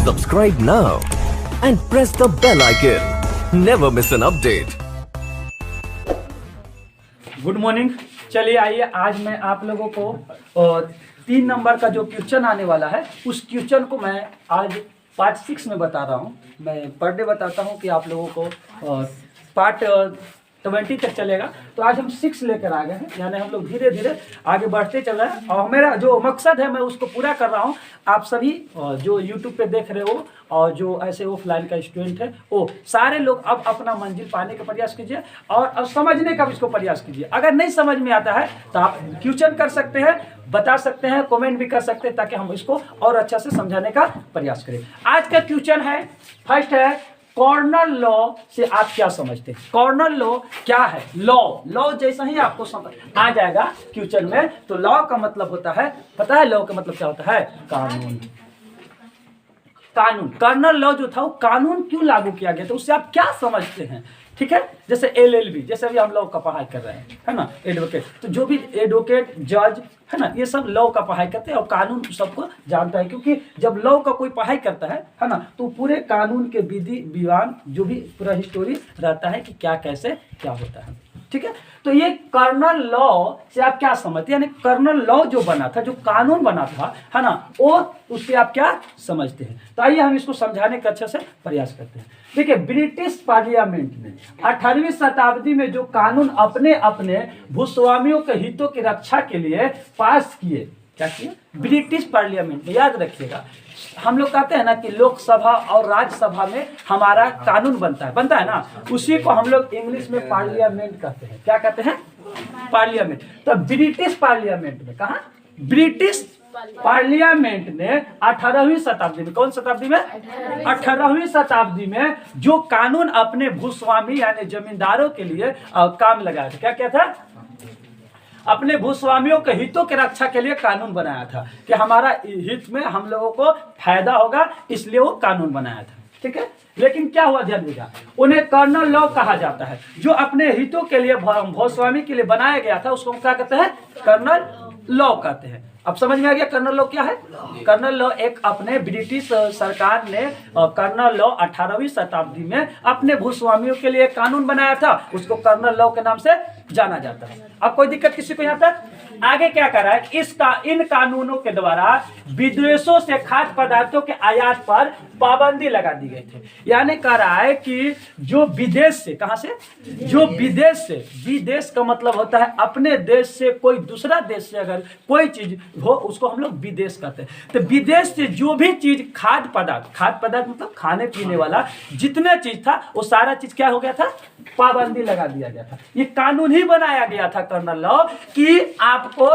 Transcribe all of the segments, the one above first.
Subscribe now and press the bell icon. Never miss an update. Good morning. चलिए आइए, आज मैं आप लोगों को 3 नंबर का जो क्वेश्चन आने वाला है उस क्वेश्चन को मैं आज पार्ट 6 में बता रहा हूँ। मैं पर डे बताता हूँ कि आप लोगों को पार्ट 20 तक चलेगा। तो आज हम 6 लेकर आ गए हैं, यानी हम लोग धीरे धीरे आगे बढ़ते चल रहे हैं और मेरा जो मकसद है मैं उसको पूरा कर रहा हूँ। आप सभी जो यूट्यूब पे देख रहे हो और जो ऐसे ऑफलाइन का स्टूडेंट है वो सारे लोग अब अपना मंजिल पाने का प्रयास कीजिए और समझने का भी इसको प्रयास कीजिए। अगर नहीं समझ में आता है तो आप क्वेश्चन कर सकते हैं, बता सकते हैं, कमेंट भी कर सकते हैं ताकि हम इसको और अच्छा से समझाने का प्रयास करें। आज का क्वेश्चन है, फर्स्ट है कॉर्नल लॉ से आप क्या समझते हैं। कॉर्नल लॉ क्या है? लॉ जैसा ही आपको समझ आ जाएगा क्वेश्चन में। तो लॉ का मतलब होता है, पता है लॉ का मतलब क्या होता है? कानून। कर्नल लॉ जो था वो कानून क्यों लागू किया गया था, उससे आप क्या समझते हैं? ठीक है, जैसे LLB, जैसे अभी हम लॉ का पढ़ाई कर रहे हैं, है ना, एडवोकेट। तो जो भी एडवोकेट, जज, है ना, ये सब लॉ का पढ़ाई करते हैं और कानून सबको जानता है, क्योंकि जब लॉ का कोई पढ़ाई करता है ना, तो पूरे कानून के विधि विधान जो भी पूरा हिस्टोरी रहता है कि क्या कैसे क्या होता है। ठीक है, तो ये कर्नल लॉ से आप क्या समझते हैं? यानी कर्नल लॉ जो बना था, जो कानून बना था, है ना, वो उससे आप क्या समझते हैं? तो आइए हम इसको समझाने का अच्छे से प्रयास करते हैं। देखिए, ब्रिटिश पार्लियामेंट ने 18वीं शताब्दी में जो कानून अपने अपने भूस्वामियों के हितों की रक्षा के लिए पास किए, क्या किए? ब्रिटिश पार्लियामेंट में, याद रखिएगा, हम लोग कहते हैं ना कि लोकसभा और राज्यसभा में हमारा कानून बनता है ना, उसी को हम लोग इंग्लिश में पार्लियामेंट कहते हैं। क्या कहते हैं? पार्लियामेंट। तो ब्रिटिश पार्लियामेंट में, कहा ब्रिटिश पार्लियामेंट ने 18वीं शताब्दी में, कौन शताब्दी में? 18वीं शताब्दी में जो कानून अपने भूस्वामी यानी जमींदारों के लिए काम लगाया था। क्या था? अपने भूस्वामियों के हितों की रक्षा के लिए कानून बनाया था कि हमारा हित में हम लोगों को फायदा होगा, इसलिए वो कानून बनाया था। ठीक है, लेकिन क्या हुआ ध्यान दीजिएगा, उन्हें कर्नल लॉ कहा जाता है। जो अपने हितों के लिए भूस्वामी के लिए बनाया गया था उसको क्या कहते हैं? कर्नल लॉ कहते हैं। अब समझ में आ गया कर्नल लॉ क्या है? कर्नल लॉ एक अपने ब्रिटिश सरकार ने कर्नल लॉ 18वीं शताब्दी में अपने भूस्वामियों के लिए कानून बनाया था, उसको कर्नल लॉ के नाम से जाना जाता है। अब कोई दिक्कत किसी को यहाँ तक? आगे क्या कर रहा है? इन कानूनों के द्वारा विदेशों से खाद्य पदार्थों के आयात पर पाबंदी लगा दी गई थी। यानी कह रहा है कि जो विदेश से, कहां से? जो विदेश से, विदेश का मतलब होता है अपने देश से कोई दूसरा देश से अगर कोई चीज हो उसको हम लोग विदेश कहते हैं। तो विदेश से जो भी चीज खाद्य पदार्थ मतलब खाने पीने वाला जितने चीज था वो सारा चीज क्या हो गया था? पाबंदी लगा दिया गया था। ये कानून ही बनाया गया था कर्नल लॉ कि आपको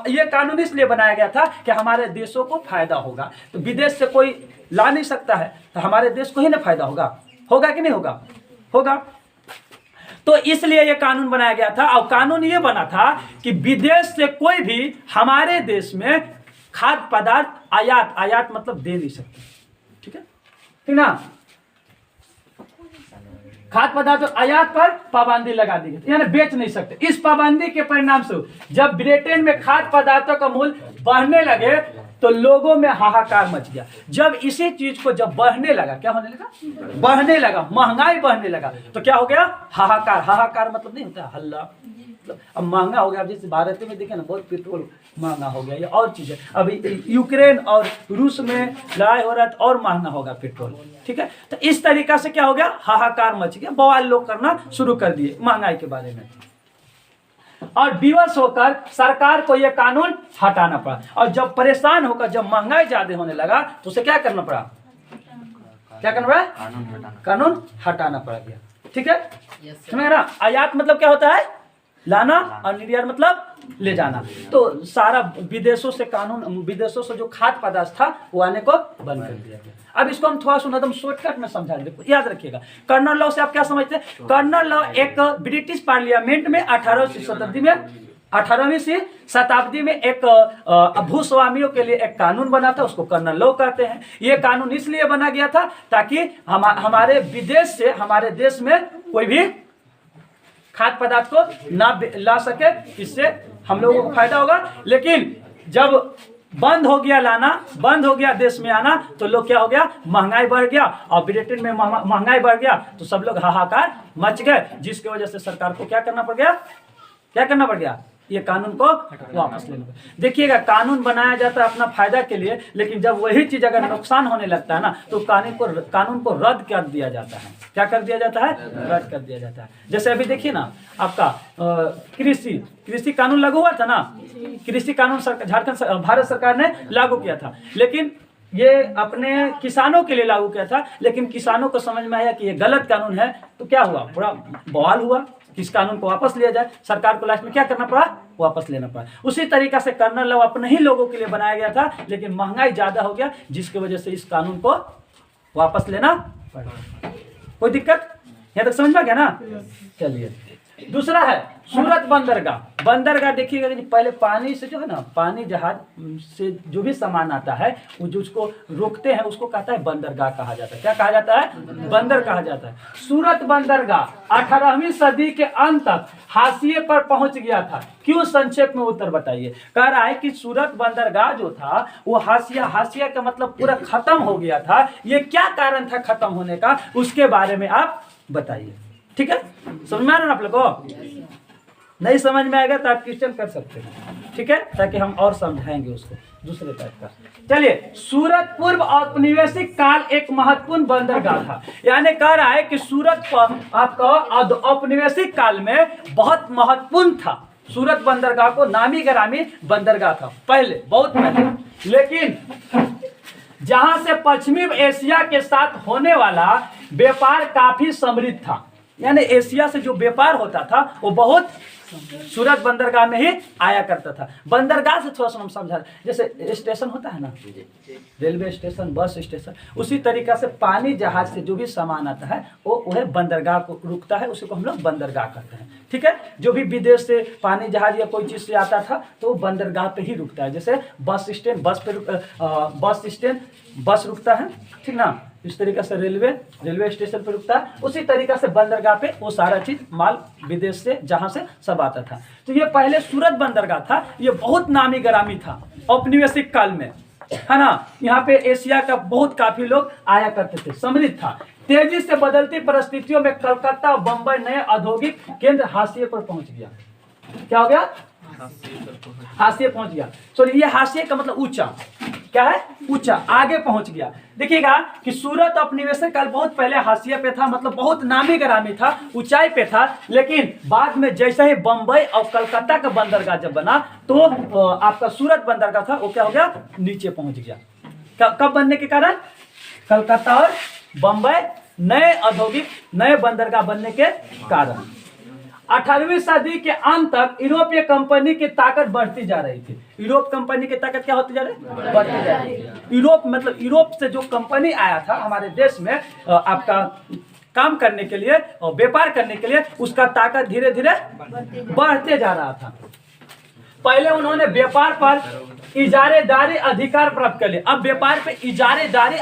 ये कानून इसलिए बनाया गया था कि हमारे देशों को फायदा होगा। तो विदेश से कोई ला नहीं सकता है, तो हमारे देश को ही ना फायदा होगा कि नहीं होगा। तो इसलिए ये कानून बनाया गया था और कानून ये बना था कि विदेश से कोई भी हमारे देश में खाद्य पदार्थ आयात मतलब दे नहीं सकते। ठीक है, ठीक ना, खाद्य पदार्थ आयात पर पाबंदी लगा दी गई, यानी बेच नहीं सकते। इस पाबंदी के परिणाम से जब ब्रिटेन में खाद्य पदार्थों का मूल्य बढ़ने लगे तो लोगों में हाहाकार मच गया। जब इसी चीज को जब बढ़ने लगा, क्या होने लगा? बढ़ने लगा, महंगाई बढ़ने लगा, तो क्या हो गया? हाहाकार मतलब नहीं होता हल्ला, अब महंगा हो गया। अब जैसे भारत में देखे ना, बहुत पेट्रोल महंगा हो गया, ये और चीज है। अभी यूक्रेन और रूस में लड़ाई हो रहा है तो और महंगा होगा पेट्रोल। ठीक है, तो इस तरीका से क्या हो गया? हाहाकार मच गया, बवाल लोग करना शुरू कर दिए महंगाई के बारे में, और विवश होकर सरकार को यह कानून हटाना पड़ा। और जब परेशान होकर जब महंगाई ज्यादा होने लगा तो उसे क्या करना पड़ा? कानून हटाना पड़ा गया। ठीक है, समझ रहा? आयात मतलब क्या होता है? लाना, और निर्यात मतलब ले जाना। तो सारा विदेशों से जो खाद्य पदार्थ था वो आने को बंद कर दिया गया। अब इसको हम थोड़ा सा एकदम शॉर्टकट में समझा देंगे, याद रखिएगा। कर्नल लॉ से आप क्या समझते हैं? कर्नल लॉ एक ब्रिटिश पार्लियामेंट में 18वीं शताब्दी में एक भूस्वामियों के लिए एक कानून बना था, उसको कर्नल लॉ कहते हैं। ये कानून इसलिए बना गया था ताकि हमारे विदेश से हमारे देश में कोई भी खाद्य पदार्थ को ना ला सके, इससे हम लोगों को फायदा होगा। लेकिन जब बंद हो गया लाना, बंद हो गया देश में आना, तो लोग क्या हो गया, महंगाई बढ़ गया, और ब्रिटेन में महंगाई बढ़ गया तो सब लोग हाहाकार मच गए, जिसकी वजह से सरकार को क्या करना पड़ गया, क्या करना पड़ गया, ये कानून को वापस लेना पड़ेगा। देखिएगा, कानून बनाया जाता है अपना फायदा के लिए, लेकिन जब वही चीज अगर नुकसान होने लगता है ना, तो कानून को रद्द कर दिया जाता है। क्या कर दिया जाता है, रद्द कर दिया जाता है। जैसे अभी देखिए ना, आपका कृषि कानून लागू हुआ था ना, कृषि कानून झारखंड भारत सरकार ने लागू किया था, लेकिन ये अपने किसानों के लिए लागू किया था, लेकिन किसानों को समझ में आया कि ये गलत कानून है, तो क्या हुआ, पूरा बवाल हुआ, इस कानून को वापस लिया जाए। सरकार को लास्ट में क्या करना पड़ा, वापस लेना पड़ा। उसी तरीका से कर्नल लॉ अपने ही लोगों के लिए बनाया गया था, लेकिन महंगाई ज्यादा हो गया, जिसकी वजह से इस कानून को वापस लेना पड़ा। कोई दिक्कत यहाँ तक समझ में गया ना। चलिए, दूसरा है सूरत बंदरगाह। बंदरगाह देखिएगा कि पहले पानी से जो है ना, पानी जहाज से जो भी सामान आता है, वो जो उसको रोकते हैं उसको कहता है बंदरगाह कहा जाता है। क्या कहा जाता है, बंदर कहा जाता है। सूरत बंदरगाह 18वीं सदी के अंत तक हाशिए पर पहुंच गया था। क्यों, संक्षेप में उत्तर बताइए। कह रहा है कि सूरत बंदरगाह जो था वो हाशिया का मतलब पूरा खत्म हो गया था। ये क्या कारण था खत्म होने का, उसके बारे में आप बताइए। ठीक है, समझ में आ रहा है आप लोग को। नहीं समझ में आएगा तो आप क्वेश्चन कर सकते हैं, ठीक है, ताकि हम और समझाएंगे उसको दूसरे टाइप का। चलिए, सूरत पूर्व औपनिवेशिक काल एक महत्वपूर्ण बंदरगाह था। यानी कह रहा है कि सूरत आपका औपनिवेशिक काल में बहुत महत्वपूर्ण था। सूरत बंदरगाह को नामी गिरामी बंदरगाह था पहले, बहुत पहले, लेकिन जहां से पश्चिमी एशिया के साथ होने वाला व्यापार काफी समृद्ध था। यानी एशिया से जो व्यापार होता था वो बहुत सूरत बंदरगाह में ही आया करता था। बंदरगाह से थोड़ा सा हम समझा, जैसे स्टेशन होता है ना, रेलवे स्टेशन, बस स्टेशन, उसी तरीका से पानी जहाज से जो भी सामान आता है वो वह बंदरगाह को रुकता है, उसी को हम लोग बंदरगाह कहते हैं। ठीक है, जो भी विदेश से पानी जहाज या कोई चीज से आता था तो वो बंदरगाह पे ही रुकता है। जैसे बस स्टैंड, बस रुकता है, ठीक ना, इस तरीके से रेलवे स्टेशन पर रुकता है, उसी तरीका से बंदरगाह पे वो सारा चीज माल विदेश से जहां से सब आता था। तो ये पहले सूरत बंदरगाह था, ये बहुत नामी गिरामी था औपनिवेशिक काल में, है ना। यहाँ पे एशिया का बहुत काफी लोग आया करते थे, समृद्ध था। तेजी से बदलती परिस्थितियों में कलकत्ता और बंबई नए औद्योगिक केंद्र हाशिए पर पहुंच गया। क्या हो गया, हाशिए पहुंच गया। सॉरी, ये हाशिए का मतलब ऊंचा, क्या है, ऊंचा, आगे पहुंच गया। देखिएगा कि सूरत औपनिवेशिक काल बहुत पहले हाशिए पे था, मतलब बहुत नामी गिरामी था, ऊंचाई पे था, लेकिन बाद में जैसे ही बंबई और कलकत्ता का बंदरगाह जब बना तो आपका सूरत बंदरगाह था वो क्या हो गया, नीचे पहुंच गया। कब बनने के कारण, कलकत्ता और बंबई नए औद्योगिक नए बंदरगाह बनने के कारण। 18वीं सदी के अंत तक यूरोपीय कंपनी की ताकत बढ़ती जा रही थी। यूरोप कंपनी की ताकत क्या होती जा रही, बढ़ती जा रही है। यूरोप मतलब यूरोप से जो कंपनी आया था हमारे देश में आपका काम करने के लिए और व्यापार करने के लिए, उसका ताकत धीरे धीरे बढ़ते जा रहा था। पहले उन्होंने व्यापार पर इजारेदारी अधिकार प्राप्त कर लिया। अब व्यापार पे इजारेदारी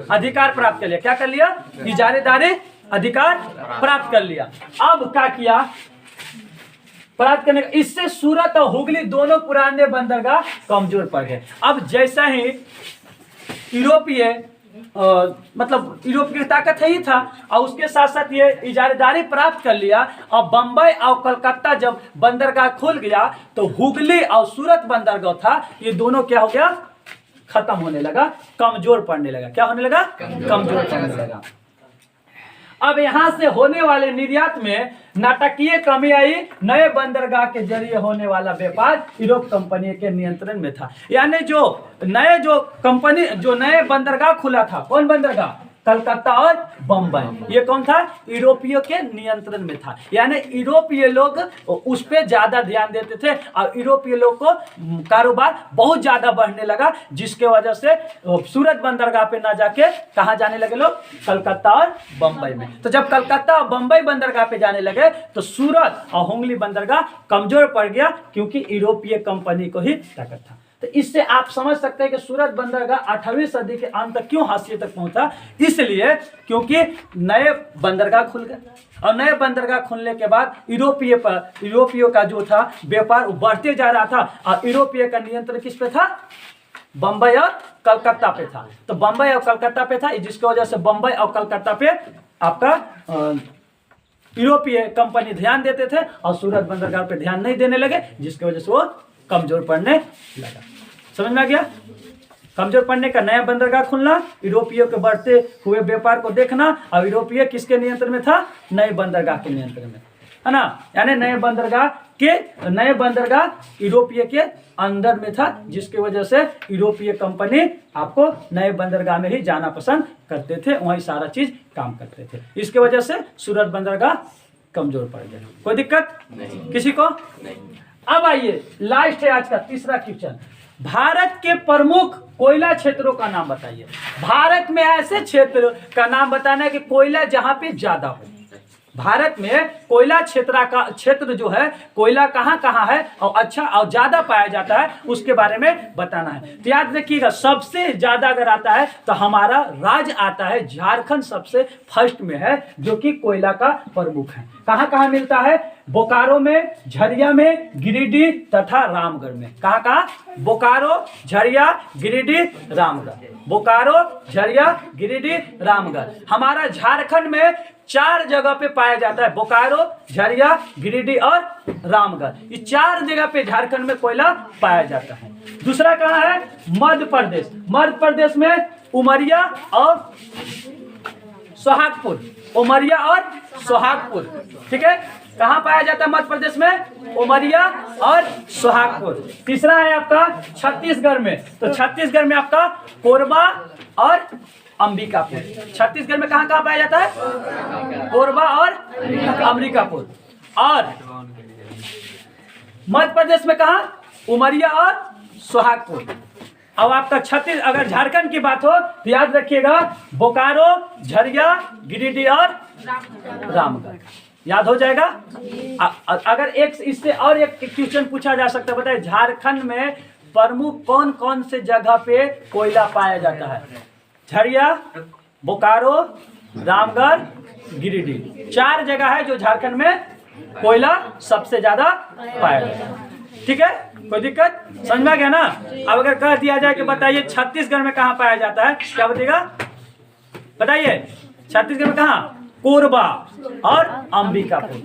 अधिकार प्राप्त कर लिया। क्या कर लिया, इजारेदारी अधिकार प्राप्त कर लिया। अब क्या किया, प्राप्त करने का, इससे सूरत और हुगली दोनों पुराने बंदरगाह कमजोर पड़ गए। अब जैसा ही यूरोपीय मतलब यूरोप की ताकत है ही था, और उसके साथ साथ ये इजारेदारी प्राप्त कर लिया, और बंबई और कलकत्ता जब बंदरगाह खुल गया तो हुगली और सूरत बंदरगाह था, ये दोनों क्या हो गया, खत्म होने लगा, कमजोर पड़ने लगा। क्या होने लगा, कमजोर पड़ने लगा। अब यहां से होने वाले निर्यात में नाटकीय कमी आई। नए बंदरगाह के जरिए होने वाला व्यापार यूरोप कंपनी के नियंत्रण में था। यानी जो नए बंदरगाह खुला था, कौन बंदरगाह, कलकत्ता और बंबई, ये कौन था, यूरोपियों के नियंत्रण में था। यानी यूरोपीय लोग उस पर ज्यादा ध्यान देते थे और यूरोपीय लोग को कारोबार बहुत ज्यादा बढ़ने लगा, जिसके वजह से सूरत बंदरगाह पे ना जाके कहाँ जाने लगे लोग, कलकत्ता और बंबई में। तो जब कलकत्ता और बंबई बंदरगाह पे जाने लगे तो सूरत और हुगली बंदरगाह कमजोर पड़ गया, क्योंकि यूरोपीय कंपनी को ही ताकत था। तो इससे आप समझ सकते हैं कि सूरत बंदरगाह 8वीं सदी के अंत तक क्यों हाशिए तक पहुंचा। इसलिए क्योंकि नए बंदरगाह खुल गए और नए बंदरगाह खुलने के बाद यूरोपियों का जो था व्यापार वो बढ़ते जा रहा था और यूरोपीय का नियंत्रण किस पे था, बंबई और कलकत्ता पे था। तो बंबई और कलकत्ता पे था, जिसकी वजह से बंबई और कलकत्ता पे आपका यूरोपीय कंपनी ध्यान देते थे और सूरत बंदरगाह पे ध्यान नहीं देने लगे, जिसकी वजह से वो कमजोर पड़ने लगा। समझ में आ गया? कमजोर पड़ने का नया बंदरगाह खुलना, यूरोपियों के बढ़ते हुए व्यापार को देखना और यूरोपीय किसके नियंत्रण में था, नए बंदरगाह के नियंत्रण में, है ना। यानी नए बंदरगाह यूरोपीय के अंदर में था, जिसकी वजह से यूरोपीय कंपनी आपको नए बंदरगाह में ही जाना पसंद करते थे, वहीं सारा चीज काम करते थे। इसके वजह से सूरत बंदरगाह कमजोर पड़ गया। कोई दिक्कत नहीं किसी को? नहीं। अब आइए लास्ट है आज का तीसरा क्वेश्चन, भारत के प्रमुख कोयला क्षेत्रों का नाम बताइए। भारत में ऐसे क्षेत्र का नाम बताना है कि कोयला जहां पे ज्यादा हो। भारत में कोयला क्षेत्र जो है, कोयला कहाँ कहाँ है और अच्छा और ज्यादा पाया जाता है, उसके बारे में बताना है। तो याद रखिएगा, सबसे ज्यादा अगर आता है तो हमारा राज्य आता है झारखंड, सबसे फर्स्ट में है, जो कि कोयला का प्रमुख है। कहाँ कहाँ मिलता है? बोकारो में, झरिया में, गिरिडीह तथा रामगढ़ में। कहाँ कहाँ? बोकारो, झरिया, गिरिडीह, रामगढ़। बोकारो, झरिया, गिरिडीह, रामगढ़। हमारा झारखंड में 4 जगह पे पाया जाता है, बोकारो, झरिया, गिरिडीह और रामगढ़। ये 4 जगह पे झारखंड में कोयला पाया जाता है। दूसरा कहाँ है? मध्य प्रदेश। मध्य प्रदेश में उमरिया और सोहागपुर। उमरिया और सोहागपुर, ठीक है। कहाँ पाया जाता है मध्य प्रदेश में? उमरिया और सोहागपुर। तीसरा है आपका छत्तीसगढ़ में। तो छत्तीसगढ़ में आपका कोरबा और अंबिकापुर। छत्तीसगढ़ में कहाँ कहाँ पाया जाता है? कोरबा और अंबिकापुर। और मध्य प्रदेश में कहाँ? उमरिया और सोहागपुर। अब आपका अगर झारखंड की बात हो तो याद रखिएगा, बोकारो, झरिया, गिरिडीह और रामगढ़। याद हो जाएगा। अगर इससे और एक क्वेश्चन पूछा जा सकता है, बताइए झारखंड में प्रमुख कौन कौन से जगह पे कोयला पाया जाता है? झरिया, बोकारो, रामगढ़, गिरिडीह। 4 जगह है जो झारखंड में कोयला सबसे ज्यादा पाया जाता है। ठीक है, कोई दिक्कत? समझ में आ गया ना? अब अगर कह दिया जाए कि बताइए छत्तीसगढ़ में कहाँ पाया जाता है, क्या बताइएगा? बताइए छत्तीसगढ़ में कहाँ? कोरबा और अंबिकापुर।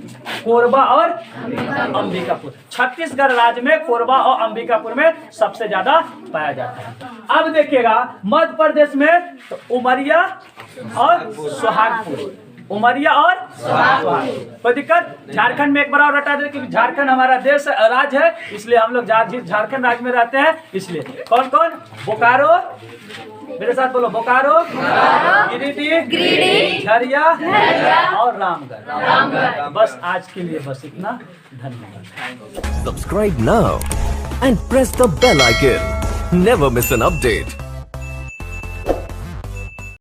कोरबा और अंबिकापुर। छत्तीसगढ़ राज्य में कोरबा और अंबिकापुर में सबसे ज्यादा पाया जाता है। अब देखिएगा मध्य प्रदेश में तो उमरिया और सोहागपुर। उमरिया और सोहागपुर। कोई दिक्कत? झारखंड में एक बार और हटा दे, क्योंकि झारखंड हमारा देश राज्य है, इसलिए हम लोग झारखंड राज्य में रहते हैं। इसलिए कौन कौन? बोकारो, मेरे साथ बोलो, बोकारो, गिरिडीह, झरिया और रामगढ़। बस आज के लिए बस इतना। धन्यवाद। Subscribe now and press the bell icon. Never miss an update.